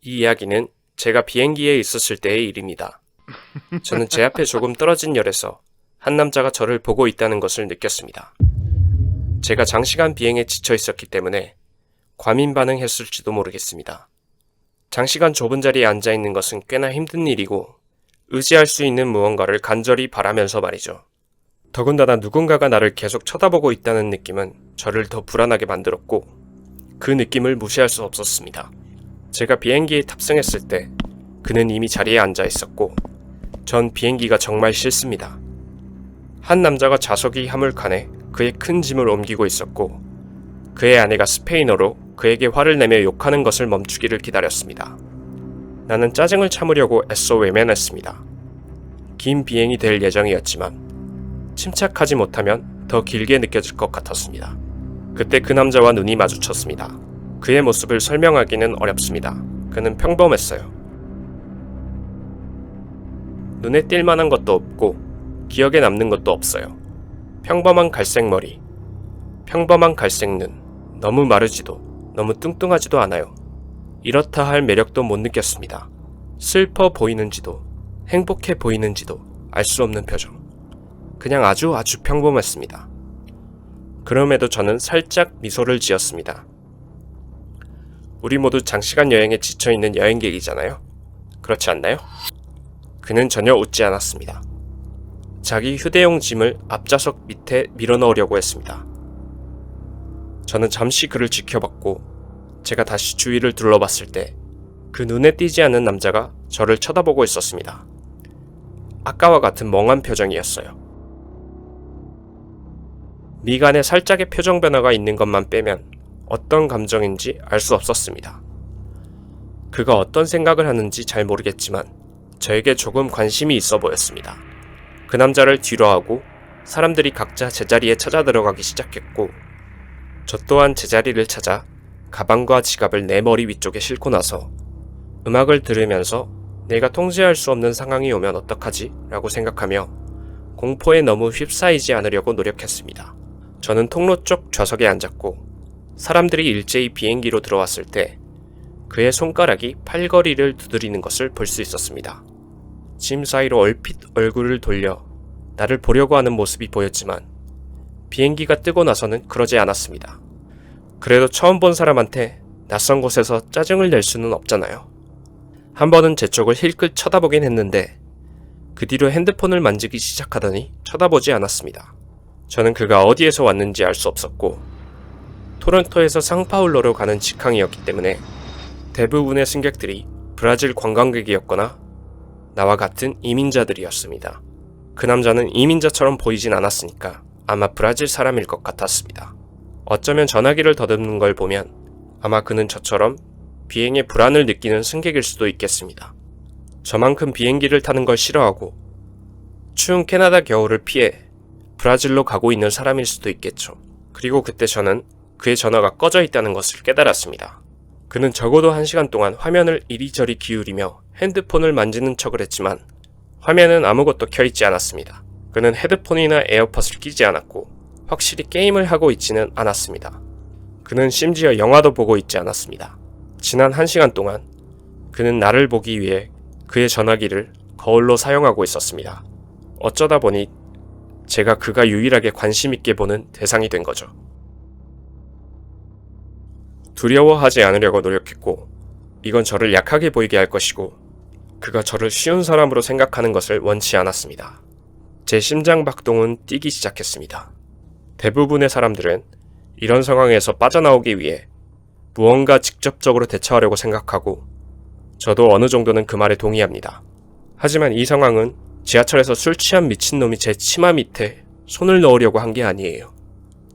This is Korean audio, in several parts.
이 이야기는 제가 비행기에 있었을 때의 일입니다. 저는 제 앞에 조금 떨어진 열에서 한 남자가 저를 보고 있다는 것을 느꼈습니다. 제가 장시간 비행에 지쳐 있었기 때문에 과민 반응했을지도 모르겠습니다. 장시간 좁은 자리에 앉아 있는 것은 꽤나 힘든 일이고 의지할 수 있는 무언가를 간절히 바라면서 말이죠. 더군다나 누군가가 나를 계속 쳐다보고 있다는 느낌은 저를 더 불안하게 만들었고 그 느낌을 무시할 수 없었습니다. 제가 비행기에 탑승했을 때 그는 이미 자리에 앉아 있었고 전 비행기가 정말 싫습니다. 한 남자가 좌석이 화물칸에 그의 큰 짐을 옮기고 있었고 그의 아내가 스페인어로 그에게 화를 내며 욕하는 것을 멈추기를 기다렸습니다. 나는 짜증을 참으려고 애써 외면했습니다. 긴 비행이 될 예정이었지만 침착하지 못하면 더 길게 느껴질 것 같았습니다. 그때 그 남자와 눈이 마주쳤습니다. 그의 모습을 설명하기는 어렵습니다. 그는 평범했어요. 눈에 띌 만한 것도 없고 기억에 남는 것도 없어요. 평범한 갈색 머리, 평범한 갈색 눈, 너무 마르지도 너무 뚱뚱하지도 않아요. 이렇다 할 매력도 못 느꼈습니다. 슬퍼 보이는지도 행복해 보이는지도 알 수 없는 표정. 그냥 아주 평범했습니다. 그럼에도 저는 살짝 미소를 지었습니다. 우리 모두 장시간 여행에 지쳐있는 여행객이잖아요. 그렇지 않나요? 그는 전혀 웃지 않았습니다. 자기 휴대용 짐을 앞좌석 밑에 밀어넣으려고 했습니다. 저는 잠시 그를 지켜봤고 제가 다시 주위를 둘러봤을 때 그 눈에 띄지 않는 남자가 저를 쳐다보고 있었습니다. 아까와 같은 멍한 표정이었어요. 미간에 살짝의 표정 변화가 있는 것만 빼면 어떤 감정인지 알 수 없었습니다. 그가 어떤 생각을 하는지 잘 모르겠지만 저에게 조금 관심이 있어 보였습니다. 그 남자를 뒤로하고 사람들이 각자 제자리에 찾아 들어가기 시작했고 저 또한 제자리를 찾아 가방과 지갑을 내 머리 위쪽에 싣고 나서 음악을 들으면서 내가 통제할 수 없는 상황이 오면 어떡하지? 라고 생각하며 공포에 너무 휩싸이지 않으려고 노력했습니다. 저는 통로 쪽 좌석에 앉았고 사람들이 일제히 비행기로 들어왔을 때 그의 손가락이 팔걸이를 두드리는 것을 볼 수 있었습니다. 짐 사이로 얼핏 얼굴을 돌려 나를 보려고 하는 모습이 보였지만 비행기가 뜨고 나서는 그러지 않았습니다. 그래도 처음 본 사람한테 낯선 곳에서 짜증을 낼 수는 없잖아요. 한 번은 제 쪽을 힐끗 쳐다보긴 했는데 그 뒤로 핸드폰을 만지기 시작하더니 쳐다보지 않았습니다. 저는 그가 어디에서 왔는지 알 수 없었고 토론토에서 상파울로로 가는 직항이었기 때문에 대부분의 승객들이 브라질 관광객이었거나 나와 같은 이민자들이었습니다. 그 남자는 이민자처럼 보이진 않았으니까 아마 브라질 사람일 것 같았습니다. 어쩌면 전화기를 더듬는 걸 보면 아마 그는 저처럼 비행에 불안을 느끼는 승객일 수도 있겠습니다. 저만큼 비행기를 타는 걸 싫어하고 추운 캐나다 겨울을 피해 브라질로 가고 있는 사람일 수도 있겠죠. 그리고 그때 저는 그의 전화가 꺼져 있다는 것을 깨달았습니다. 그는 적어도 1시간 동안 화면을 이리저리 기울이며 핸드폰을 만지는 척을 했지만 화면은 아무것도 켜있지 않았습니다. 그는 헤드폰이나 에어팟을 끼지 않았고 확실히 게임을 하고 있지는 않았습니다. 그는 심지어 영화도 보고 있지 않았습니다. 지난 1시간 동안 그는 나를 보기 위해 그의 전화기를 거울로 사용하고 있었습니다. 어쩌다 보니 제가 그가 유일하게 관심 있게 보는 대상이 된 거죠. 두려워하지 않으려고 노력했고 이건 저를 약하게 보이게 할 것이고 그가 저를 쉬운 사람으로 생각하는 것을 원치 않았습니다. 제 심장 박동은 뛰기 시작했습니다. 대부분의 사람들은 이런 상황에서 빠져나오기 위해 무언가 직접적으로 대처하려고 생각하고 저도 어느 정도는 그 말에 동의합니다. 하지만 이 상황은 지하철에서 술 취한 미친놈이 제 치마 밑에 손을 넣으려고 한 게 아니에요.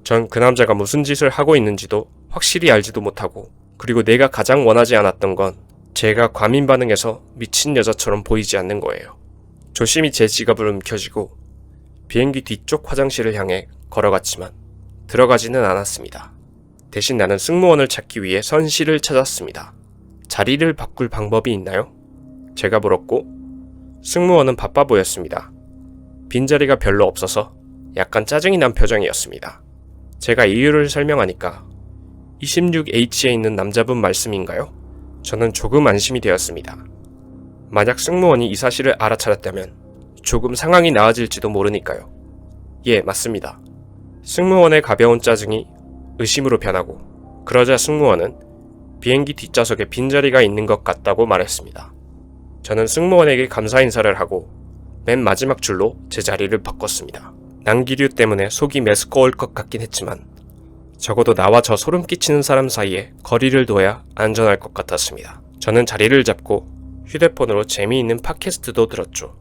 전 그 남자가 무슨 짓을 하고 있는지도 확실히 알지도 못하고 그리고 내가 가장 원하지 않았던 건 제가 과민 반응해서 미친 여자처럼 보이지 않는 거예요. 조심히 제 지갑을 움켜쥐고 비행기 뒤쪽 화장실을 향해 걸어갔지만 들어가지는 않았습니다. 대신 나는 승무원을 찾기 위해 선실을 찾았습니다. 자리를 바꿀 방법이 있나요? 제가 물었고 승무원은 바빠 보였습니다. 빈자리가 별로 없어서 약간 짜증이 난 표정이었습니다. 제가 이유를 설명하니까 26H에 있는 남자분 말씀인가요? 저는 조금 안심이 되었습니다. 만약 승무원이 이 사실을 알아차렸다면 조금 상황이 나아질지도 모르니까요. 예, 맞습니다. 승무원의 가벼운 짜증이 의심으로 변하고, 그러자 승무원은 비행기 뒷좌석에 빈자리가 있는 것 같다고 말했습니다. 저는 승무원에게 감사 인사를 하고 맨 마지막 줄로 제 자리를 바꿨습니다. 난기류 때문에 속이 메스꺼울 것 같긴 했지만 적어도 나와 저 소름 끼치는 사람 사이에 거리를 둬야 안전할 것 같았습니다. 저는 자리를 잡고 휴대폰으로 재미있는 팟캐스트도 들었죠.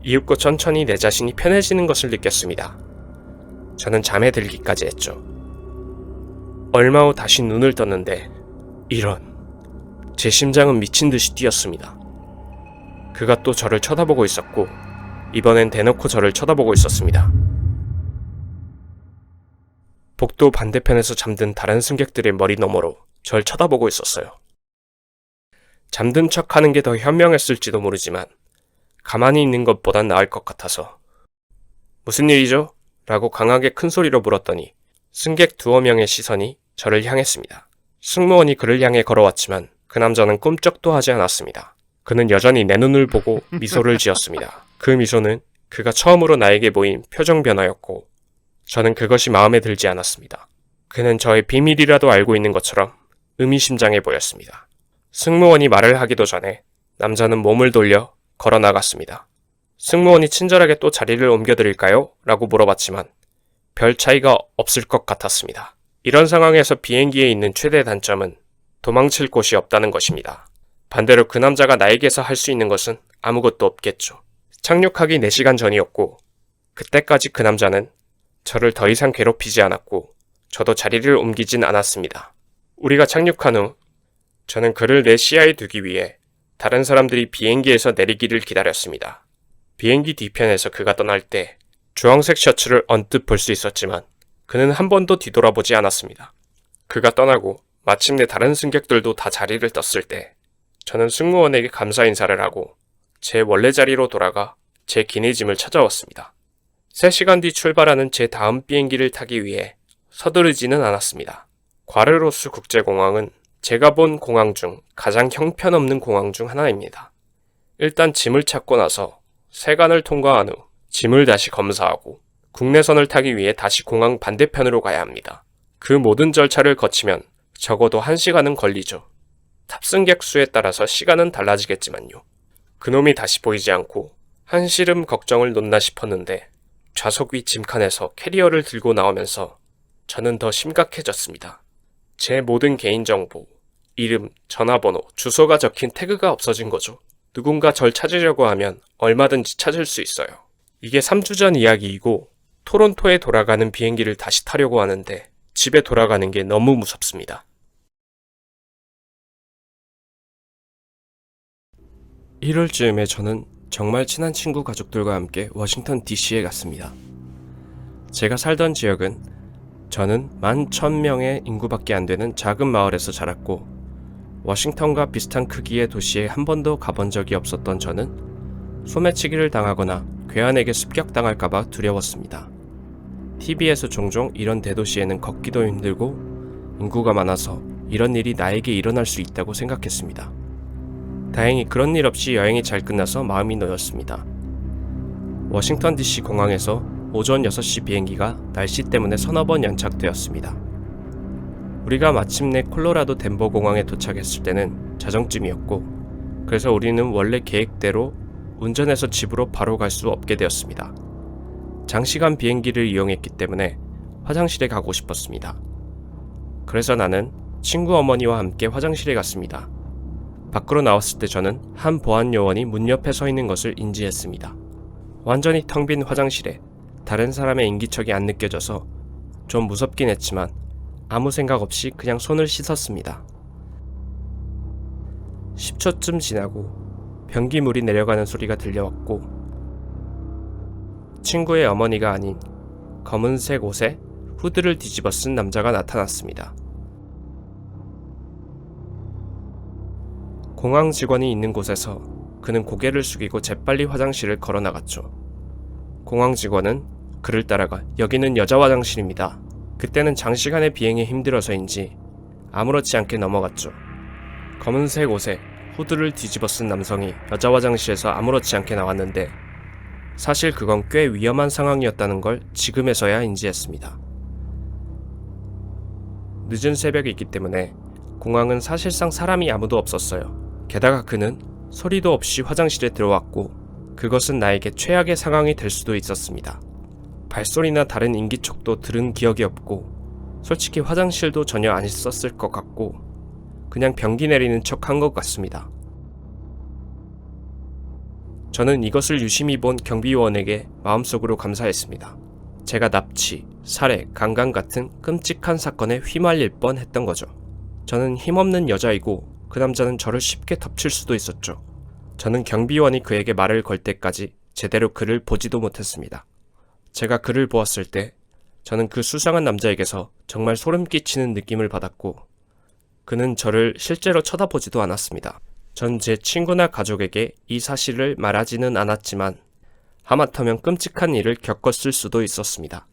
이윽고 천천히 내 자신이 편해지는 것을 느꼈습니다. 저는 잠에 들기까지 했죠. 얼마 후 다시 눈을 떴는데 이런, 제 심장은 미친 듯이 뛰었습니다. 그가 또 저를 쳐다보고 있었고 이번엔 대놓고 저를 쳐다보고 있었습니다. 복도 반대편에서 잠든 다른 승객들의 머리 너머로 절 쳐다보고 있었어요. 잠든 척하는 게 더 현명했을지도 모르지만 가만히 있는 것보단 나을 것 같아서 무슨 일이죠? 라고 강하게 큰 소리로 물었더니 승객 두어 명의 시선이 저를 향했습니다. 승무원이 그를 향해 걸어왔지만 그 남자는 꿈쩍도 하지 않았습니다. 그는 여전히 내 눈을 보고 미소를 지었습니다. 그 미소는 그가 처음으로 나에게 보인 표정 변화였고 저는 그것이 마음에 들지 않았습니다. 그는 저의 비밀이라도 알고 있는 것처럼 의미심장해 보였습니다. 승무원이 말을 하기도 전에 남자는 몸을 돌려 걸어 나갔습니다. 승무원이 친절하게 또 자리를 옮겨드릴까요? 라고 물어봤지만 별 차이가 없을 것 같았습니다. 이런 상황에서 비행기에 있는 최대 단점은 도망칠 곳이 없다는 것입니다. 반대로 그 남자가 나에게서 할 수 있는 것은 아무것도 없겠죠. 착륙하기 4시간 전이었고 그때까지 그 남자는 저를 더 이상 괴롭히지 않았고 저도 자리를 옮기진 않았습니다. 우리가 착륙한 후 저는 그를 내 시야에 두기 위해 다른 사람들이 비행기에서 내리기를 기다렸습니다. 비행기 뒤편에서 그가 떠날 때 주황색 셔츠를 언뜻 볼 수 있었지만 그는 한 번도 뒤돌아보지 않았습니다. 그가 떠나고 마침내 다른 승객들도 다 자리를 떴을 때 저는 승무원에게 감사 인사를 하고 제 원래 자리로 돌아가 제 기내짐을 찾아왔습니다. 3시간 뒤 출발하는 제 다음 비행기를 타기 위해 서두르지는 않았습니다. 과르로스 국제공항은 제가 본 공항 중 가장 형편없는 공항 중 하나입니다. 일단 짐을 찾고 나서 세관을 통과한 후 짐을 다시 검사하고 국내선을 타기 위해 다시 공항 반대편으로 가야 합니다. 그 모든 절차를 거치면 적어도 1시간은 걸리죠. 탑승객 수에 따라서 시간은 달라지겠지만요. 그놈이 다시 보이지 않고 한시름 걱정을 놓나 싶었는데 좌석 위 짐칸에서 캐리어를 들고 나오면서 저는 더 심각해졌습니다. 제 모든 개인정보, 이름, 전화번호, 주소가 적힌 태그가 없어진 거죠. 누군가 절 찾으려고 하면 얼마든지 찾을 수 있어요. 이게 3주 전 이야기이고 토론토에 돌아가는 비행기를 다시 타려고 하는데 집에 돌아가는 게 너무 무섭습니다. 1월쯤에 저는 정말 친한 친구 가족들과 함께 워싱턴 DC에 갔습니다. 제가 살던 지역은 저는 11,000명의 인구밖에 안 되는 작은 마을에서 자랐고 워싱턴과 비슷한 크기의 도시에 한 번도 가본 적이 없었던 저는 소매치기를 당하거나 괴한에게 습격당할까봐 두려웠습니다. TV에서 종종 이런 대도시에는 걷기도 힘들고 인구가 많아서 이런 일이 나에게 일어날 수 있다고 생각했습니다. 다행히 그런 일 없이 여행이 잘 끝나서 마음이 놓였습니다. 워싱턴 DC 공항에서 오전 6시 비행기가 날씨 때문에 서너 번 연착되었습니다. 우리가 마침내 콜로라도 덴버 공항에 도착했을 때는 자정쯤이었고 그래서 우리는 원래 계획대로 운전해서 집으로 바로 갈 수 없게 되었습니다. 장시간 비행기를 이용했기 때문에 화장실에 가고 싶었습니다. 그래서 나는 친구 어머니와 함께 화장실에 갔습니다. 밖으로 나왔을 때 저는 한 보안 요원이 문 옆에 서 있는 것을 인지했습니다. 완전히 텅 빈 화장실에 다른 사람의 인기척이 안 느껴져서 좀 무섭긴 했지만 아무 생각 없이 그냥 손을 씻었습니다. 10초쯤 지나고 변기물이 내려가는 소리가 들려왔고 친구의 어머니가 아닌 검은색 옷에 후드를 뒤집어 쓴 남자가 나타났습니다. 공항 직원이 있는 곳에서 그는 고개를 숙이고 재빨리 화장실을 걸어 나갔죠. 공항 직원은 그를 따라가 여기는 여자 화장실입니다. 그때는 장시간의 비행에 힘들어서인지 아무렇지 않게 넘어갔죠. 검은색 옷에 후드를 뒤집어 쓴 남성이 여자 화장실에서 아무렇지 않게 나왔는데 사실 그건 꽤 위험한 상황이었다는 걸 지금에서야 인지했습니다. 늦은 새벽이기 때문에 공항은 사실상 사람이 아무도 없었어요. 게다가 그는 소리도 없이 화장실에 들어왔고 그것은 나에게 최악의 상황이 될 수도 있었습니다. 발소리나 다른 인기척도 들은 기억이 없고 솔직히 화장실도 전혀 안 씻었을 것 같고 그냥 변기 내리는 척 한 것 같습니다. 저는 이것을 유심히 본 경비원에게 마음속으로 감사했습니다. 제가 납치, 살해, 강간 같은 끔찍한 사건에 휘말릴 뻔 했던 거죠. 저는 힘없는 여자이고 그 남자는 저를 쉽게 덮칠 수도 있었죠. 저는 경비원이 그에게 말을 걸 때까지 제대로 그를 보지도 못했습니다. 제가 그를 보았을 때 저는 그 수상한 남자에게서 정말 소름 끼치는 느낌을 받았고 그는 저를 실제로 쳐다보지도 않았습니다. 전 제 친구나 가족에게 이 사실을 말하지는 않았지만 하마터면 끔찍한 일을 겪었을 수도 있었습니다.